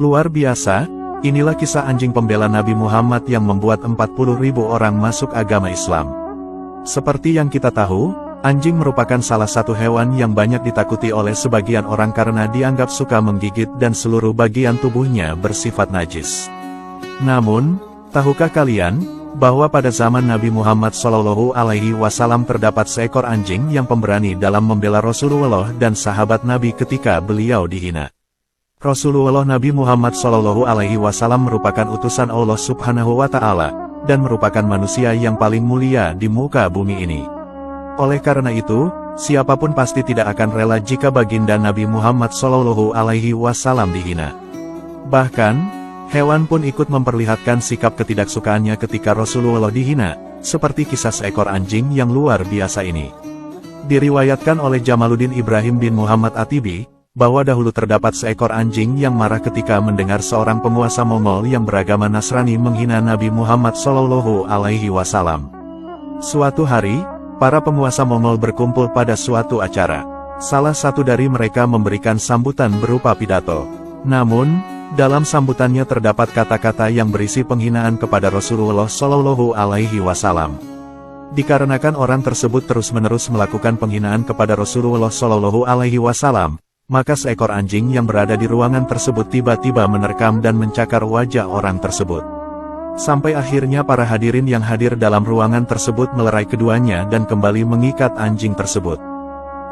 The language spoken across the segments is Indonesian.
Luar biasa, inilah kisah anjing pembela Nabi Muhammad yang membuat 40.000 orang masuk agama Islam. Seperti yang kita tahu, anjing merupakan salah satu hewan yang banyak ditakuti oleh sebagian orang karena dianggap suka menggigit dan seluruh bagian tubuhnya bersifat najis. Namun, tahukah kalian, bahwa pada zaman Nabi Muhammad SAW terdapat seekor anjing yang pemberani dalam membela Rasulullah dan sahabat Nabi ketika beliau dihina. Rasulullah Nabi Muhammad SAW merupakan utusan Allah Subhanahu wa Ta'ala, dan merupakan manusia yang paling mulia di muka bumi ini. Oleh karena itu, siapapun pasti tidak akan rela jika baginda Nabi Muhammad SAW dihina. Bahkan, hewan pun ikut memperlihatkan sikap ketidaksukaannya ketika Rasulullah dihina, seperti kisah seekor anjing yang luar biasa ini. Diriwayatkan oleh Jamaluddin Ibrahim bin Muhammad Atibi, bahwa dahulu terdapat seekor anjing yang marah ketika mendengar seorang penguasa Mongol yang beragama Nasrani menghina Nabi Muhammad SAW. Suatu hari, para penguasa Mongol berkumpul pada suatu acara. Salah satu dari mereka memberikan sambutan berupa pidato. Namun, dalam sambutannya terdapat kata-kata yang berisi penghinaan kepada Rasulullah SAW. Dikarenakan orang tersebut terus-menerus melakukan penghinaan kepada Rasulullah SAW, maka seekor anjing yang berada di ruangan tersebut tiba-tiba menerkam dan mencakar wajah orang tersebut. Sampai akhirnya para hadirin yang hadir dalam ruangan tersebut melerai keduanya dan kembali mengikat anjing tersebut.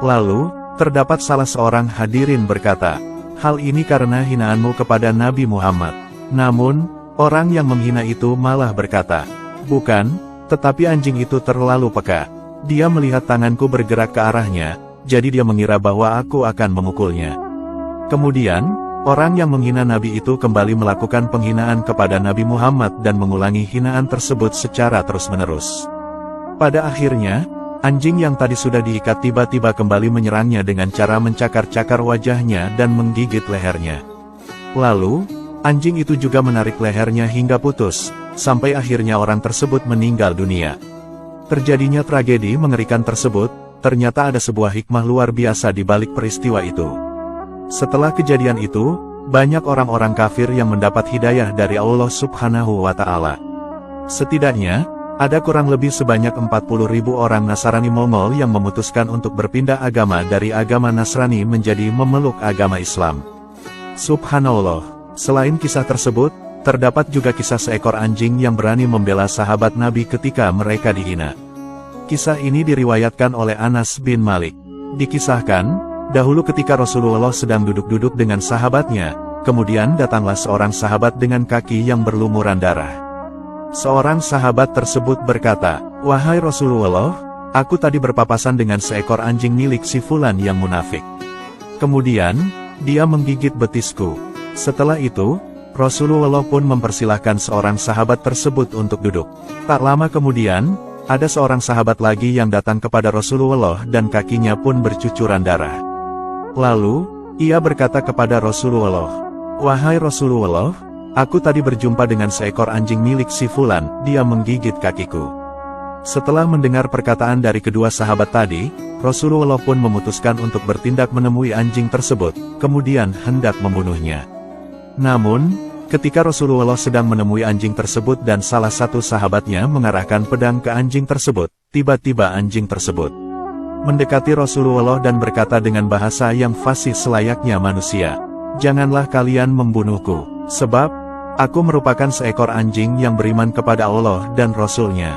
Lalu, terdapat salah seorang hadirin berkata, "Hal ini karena hinaanmu kepada Nabi Muhammad." Namun, orang yang menghina itu malah berkata, "Bukan, tetapi anjing itu terlalu peka. Dia melihat tanganku bergerak ke arahnya, jadi dia mengira bahwa aku akan memukulnya." Kemudian, orang yang menghina Nabi itu kembali melakukan penghinaan kepada Nabi Muhammad dan mengulangi hinaan tersebut secara terus-menerus. Pada akhirnya, anjing yang tadi sudah diikat tiba-tiba kembali menyerangnya dengan cara mencakar-cakar wajahnya dan menggigit lehernya. Lalu, anjing itu juga menarik lehernya hingga putus, sampai akhirnya orang tersebut meninggal dunia. Terjadinya tragedi mengerikan tersebut, ternyata ada sebuah hikmah luar biasa di balik peristiwa itu. Setelah kejadian itu, banyak orang-orang kafir yang mendapat hidayah dari Allah Subhanahu wa Ta'ala. Setidaknya, ada kurang lebih sebanyak 40.000 orang Nasrani Mongol yang memutuskan untuk berpindah agama dari agama Nasrani menjadi memeluk agama Islam. Subhanallah, selain kisah tersebut, terdapat juga kisah seekor anjing yang berani membela sahabat Nabi ketika mereka dihina. Kisah ini diriwayatkan oleh Anas bin Malik. Dikisahkan, dahulu ketika Rasulullah sedang duduk-duduk dengan sahabatnya, kemudian datanglah seorang sahabat dengan kaki yang berlumuran darah. Seorang sahabat tersebut berkata, "Wahai Rasulullah, aku tadi berpapasan dengan seekor anjing milik si Fulan yang munafik. Kemudian, dia menggigit betisku." Setelah itu, Rasulullah pun mempersilahkan seorang sahabat tersebut untuk duduk. Tak lama kemudian, ada seorang sahabat lagi yang datang kepada Rasulullah dan kakinya pun bercucuran darah. Lalu, ia berkata kepada Rasulullah, "Wahai Rasulullah, aku tadi berjumpa dengan seekor anjing milik si Fulan, dia menggigit kakiku." Setelah mendengar perkataan dari kedua sahabat tadi, Rasulullah pun memutuskan untuk bertindak menemui anjing tersebut, kemudian hendak membunuhnya. Namun, ketika Rasulullah sedang menemui anjing tersebut dan salah satu sahabatnya mengarahkan pedang ke anjing tersebut, tiba-tiba anjing tersebut mendekati Rasulullah dan berkata dengan bahasa yang fasih selayaknya manusia, "Janganlah kalian membunuhku, sebab aku merupakan seekor anjing yang beriman kepada Allah dan Rasul-Nya."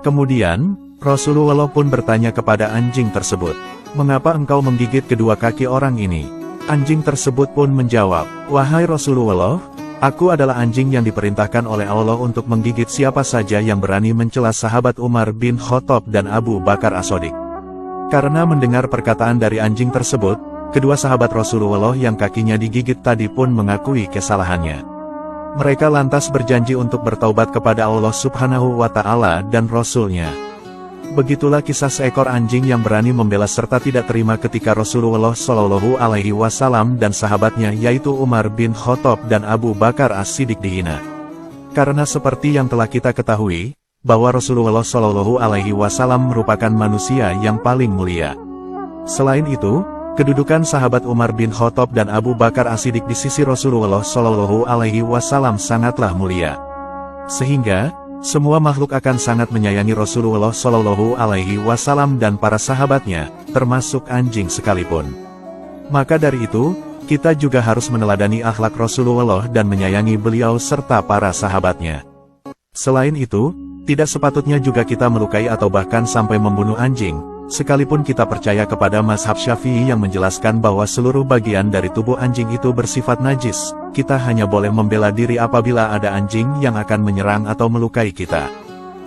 Kemudian, Rasulullah pun bertanya kepada anjing tersebut, "Mengapa engkau menggigit kedua kaki orang ini?" Anjing tersebut pun menjawab, "Wahai Rasulullah, aku adalah anjing yang diperintahkan oleh Allah untuk menggigit siapa saja yang berani mencela sahabat Umar bin Khattab dan Abu Bakar As-Shadiq." Karena mendengar perkataan dari anjing tersebut, kedua sahabat Rasulullah yang kakinya digigit tadi pun mengakui kesalahannya. Mereka lantas berjanji untuk bertaubat kepada Allah Subhanahu wa Ta'ala dan Rasul-Nya. Begitulah kisah seekor anjing yang berani membela serta tidak terima ketika Rasulullah SAW dan sahabatnya yaitu Umar bin Khattab dan Abu Bakar As-Siddiq dihina. Karena seperti yang telah kita ketahui, bahwa Rasulullah SAW merupakan manusia yang paling mulia. Selain itu, Kedudukan sahabat Umar bin Khattab dan Abu Bakar As-Siddiq di sisi Rasulullah Shallallahu Alaihi Wasallam sangatlah mulia. Sehingga, semua makhluk akan sangat menyayangi Rasulullah Shallallahu Alaihi Wasallam dan para sahabatnya, termasuk anjing sekalipun. Maka dari itu, kita juga harus meneladani akhlak Rasulullah dan menyayangi beliau serta para sahabatnya. Selain itu, tidak sepatutnya juga kita melukai atau bahkan sampai membunuh anjing, sekalipun kita percaya kepada mazhab Syafi'i yang menjelaskan bahwa seluruh bagian dari tubuh anjing itu bersifat najis. Kita hanya boleh membela diri apabila ada anjing yang akan menyerang atau melukai kita.